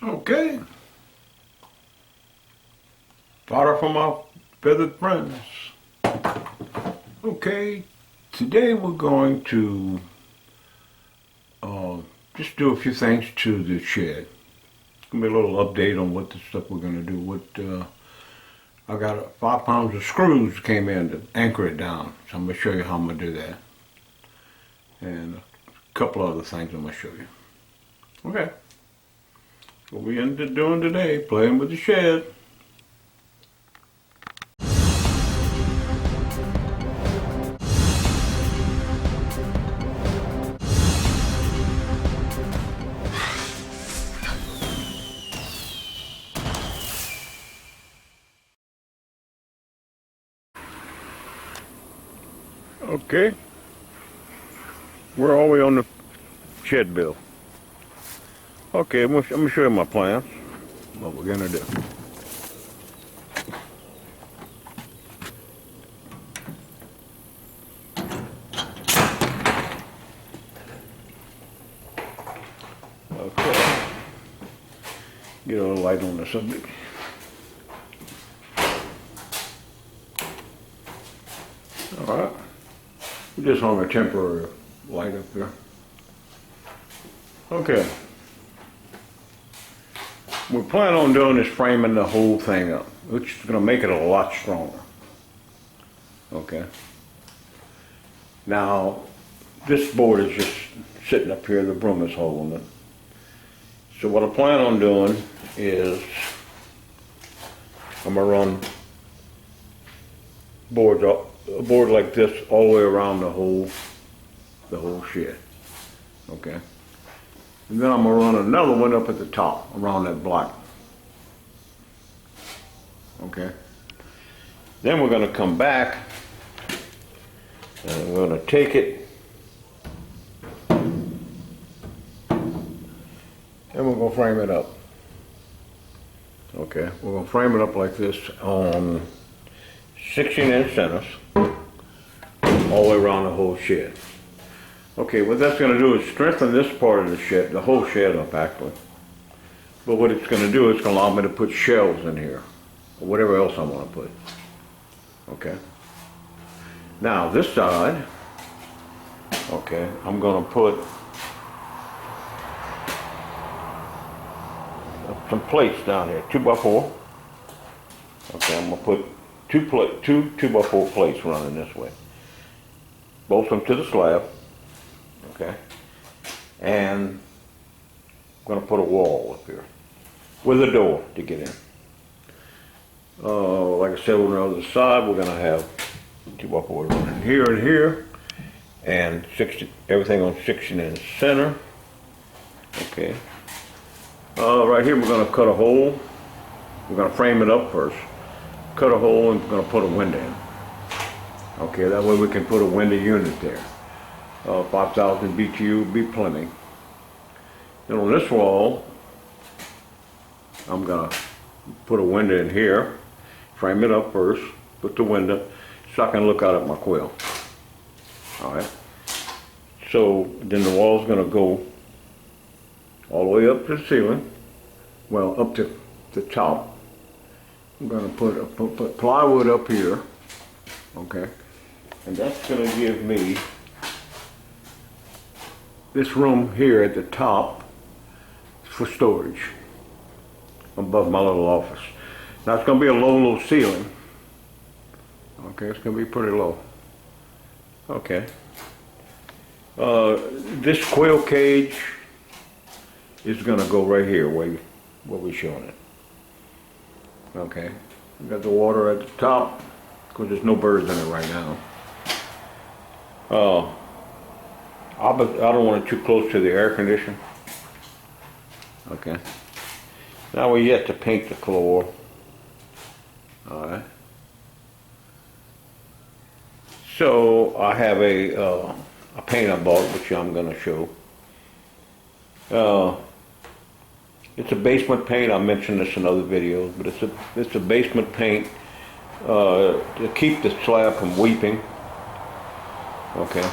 Okay, fodder for my feathered friends. Okay, today we're going to just do a few things to the shed. Gonna be a little update on what the stuff we're gonna do. I got 5 pounds of screws came in to anchor it down, so I'm gonna show you how I'm gonna do that, and a couple other things I'm gonna show you. Okay, what we ended up doing today, playing with the shed. Okay, we're all the way on the shed bill. Okay, I'm gonna show you my plans, what we're gonna do. Okay, get a little light on the subject. All right, we just hung a temporary light up there. Okay. We plan on doing is framing the whole thing up, which is going to make it a lot stronger. Okay. Now, this board is just sitting up here, the broom is holding it. So what I plan on doing is I'm going to run a board like this all the way around the whole shed. Okay. And then I'm going to run another one up at the top, around that block. Okay. Then we're going to come back, and we're going to take it, and we're going to frame it up. Okay. We're going to frame it up like this on 16-inch centers, all the way around the whole shed. Okay, what that's going to do is strengthen this part of the shed, the whole shed up actually. But what it's going to do is going to allow me to put shelves in here, or whatever else I want to put. Okay. Now this side, okay, I'm going to put some plates down here, 2x4. Okay, I'm going to put two 2x4 plates running this way. Bolt them to the slab. Okay, and I'm going to put a wall up here with a door to get in. Like I said, on the other side, we're going to have 2x4 running here and here, and everything on 16-inch center. Okay. Right here, we're going to cut a hole. We're going to frame it up first. Cut a hole, and we're going to put a window in. Okay, that way we can put a window unit there. 5,000 BTU would be plenty. Then on this wall, I'm gonna put a window in here, frame it up first, put the window, so I can look out at my quail. All right. So then the wall's gonna go all the way up to the ceiling, well, up to the top. I'm gonna put plywood up here, okay, and that's gonna give me this room here at the top for storage above my little office. Now it's going to be a low ceiling. Okay, it's going to be pretty low. Okay. This quail cage is going to go right here where we're showing it. Okay. We got the water at the top because there's no birds in it right now. I don't want it too close to the air conditioner. Okay. Now we're yet to paint the floor. All right. So I have a paint I bought, which I'm going to show. It's a basement paint. I mentioned this in other videos, but it's a basement paint to keep the slab from weeping. Okay.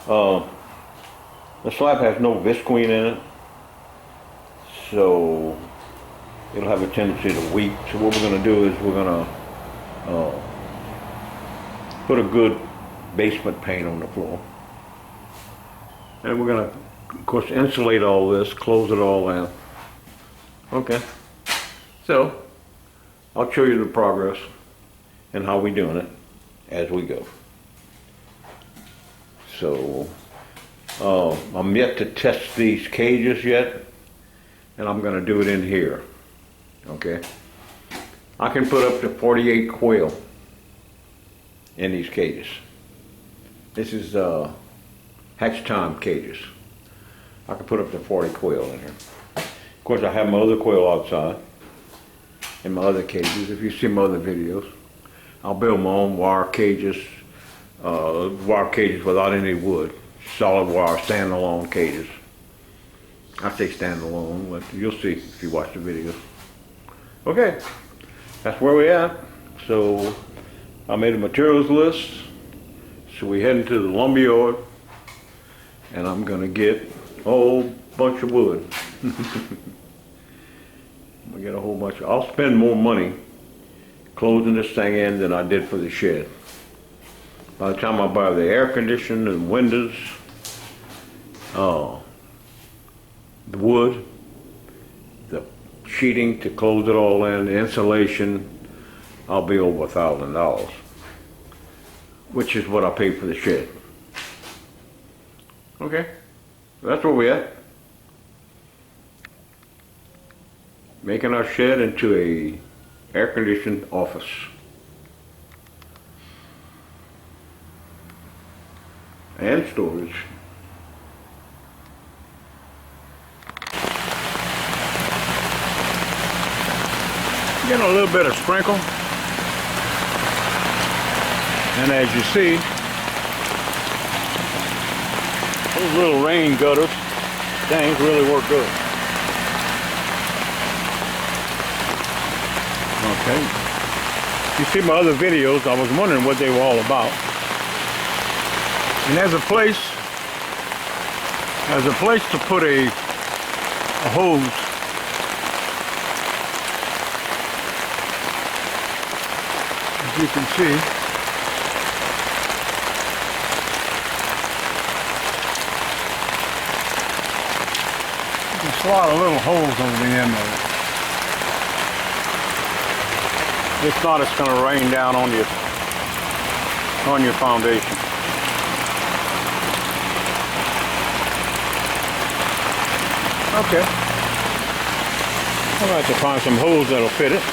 The slab has no visqueen in it, so it'll have a tendency to weep. So what we're going to do is we're going to put a good basement paint on the floor. And we're going to, of course, insulate all this, close it all in. Okay. So, I'll show you the progress and how we're doing it as we go. So, I'm yet to test these cages yet, and I'm going to do it in here. Okay. I can put up to 48 quail in these cages. This is hatch time cages. I can put up to 40 quail in here. Of course, I have my other quail outside in my other cages. If you see my other videos, I'll build my own wire cages without any wood, solid wire, standalone cages. I say standalone, but you'll see if you watch the videos. Okay, that's where we're at. So I made a materials list. So we head into the lumber yard, and I'm gonna get a whole bunch of wood. We get a whole bunch. I'll spend more money closing this thing in than I did for the shed. By the time I buy the air conditioner and windows, the wood, the sheeting to close it all in, the insulation, I'll be over $1,000, which is what I paid for the shed. Okay, that's where we're at. Making our shed into a air-conditioned office. And storage. Getting a little bit of sprinkle. And as you see, those little rain gutters, things really work good. Okay. You see my other videos, I was wondering what they were all about. And there's a place to put a hose. As you can see. You can slot a little holes over the end of it. If not, it's going to rain down on your foundation. Okay. I'll have to find some holes that'll fit it.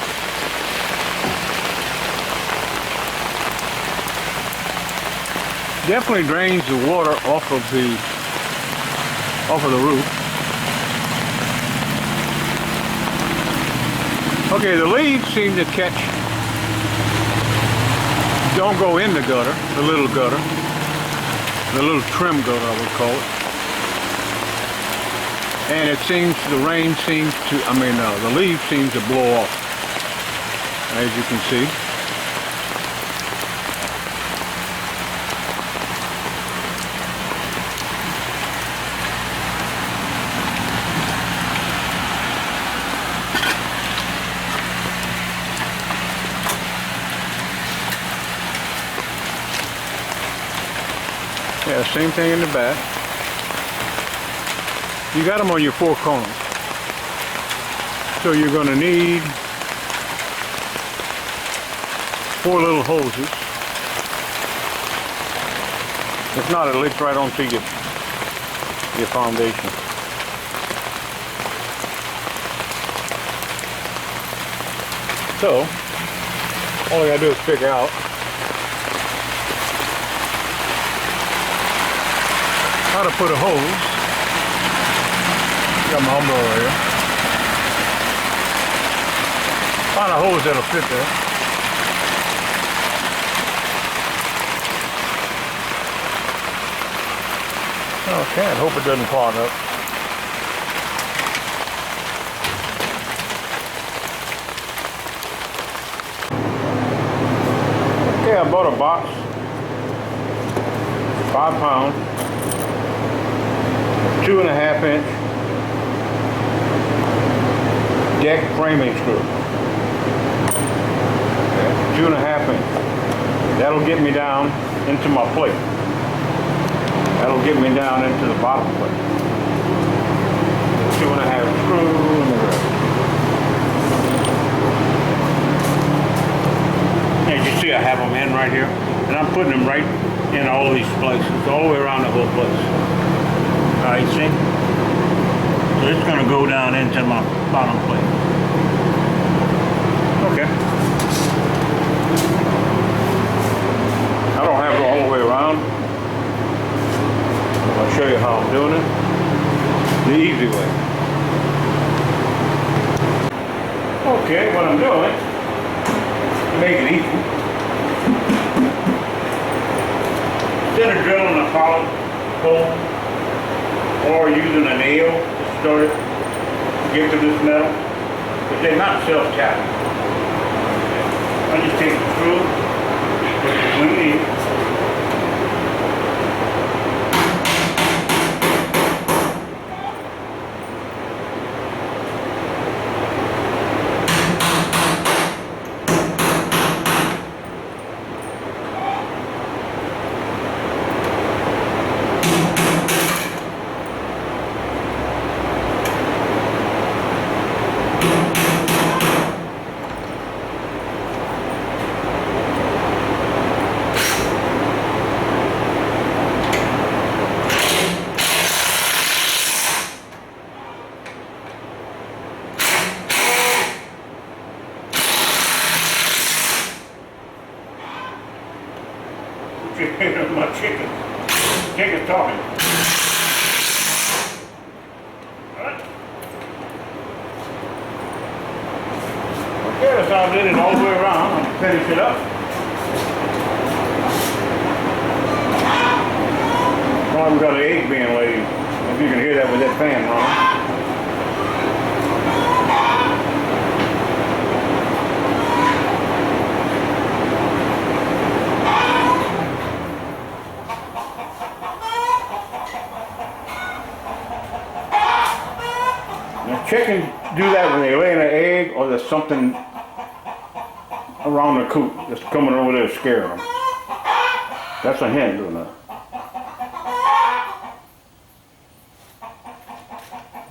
Definitely drains the water off of the roof. Okay, the leaves seem to catch. Don't go in the gutter, the little trim gutter I would call it. And it seems, the leaves seem to blow off, as you can see. Yeah, same thing in the back. You got them on your four corners. So you're going to need 4 little hoses. If not, it leaks right onto your foundation. So, all I got to do is figure out how to put a hose. Got my umbrella here. Find a hose that'll fit there. Okay, I hope it doesn't clog up. Okay, I bought a box, 5 pounds, 2.5 inch deck framing screw. Okay, 2.5 inch. That'll get me down into my plate. That'll get me down into the bottom plate. 2.5 screw in the rest. As you see, I have them in right here, and I'm putting them right in all these places, all the way around the whole place. All right, see? So it's going to go down into my bottom plate. Okay. I don't have it all the way around. I'll show you how I'm doing it the easy way. Okay, what I'm doing, to make it easy, instead of drilling a solid hole or using a nail to start it, get to this metal, but they're not self-tapping. I just take the screw, put it between these. My chicken's talking. Alright. Okay, that's how I did it all the way around. I'm going to finish it up. Oh, we got an egg being laid. I don't know if you can hear that with that fan running. Chickens do that when they lay an egg or there's something around the coop that's coming over there to scare them. That's a hen doing that.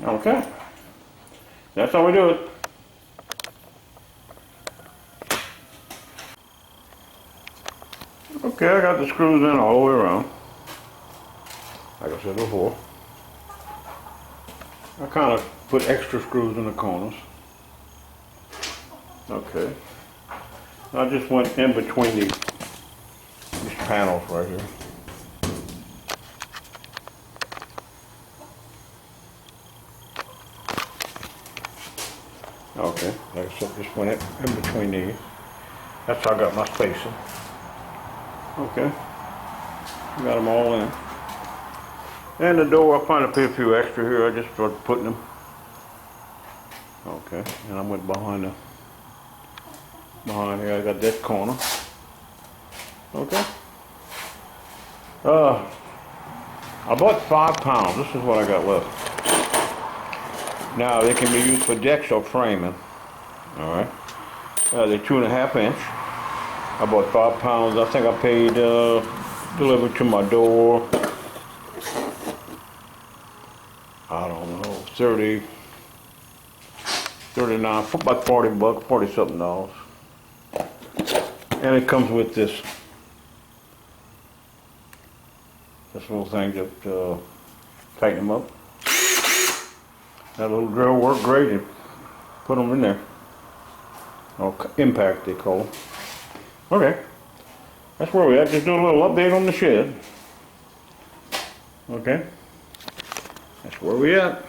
Okay. That's how we do it. Okay, I got the screws in all the way around. Like I said before. I kind of put extra screws in the corners. Okay. I just went in between these panels right here. Okay, like I said, just went in between these. That's how I got my spacing. Okay. Got them all in. And the door, I find I put a few extra here. I just started putting them. Okay, and I went behind here. I got that corner. Okay. I bought 5 pounds. This is what I got left. Now they can be used for decks or framing. All right. They're 2.5 inch. I bought 5 pounds. I think I paid delivered to my door. I don't know, 30, 39, about 40 bucks, 40 something dollars. And it comes with this little thing that tighten them up. That little drill worked great. And put them in there. Or impact they call them. Okay, that's where we at. Just doing a little update on the shed. Okay. That's where we at.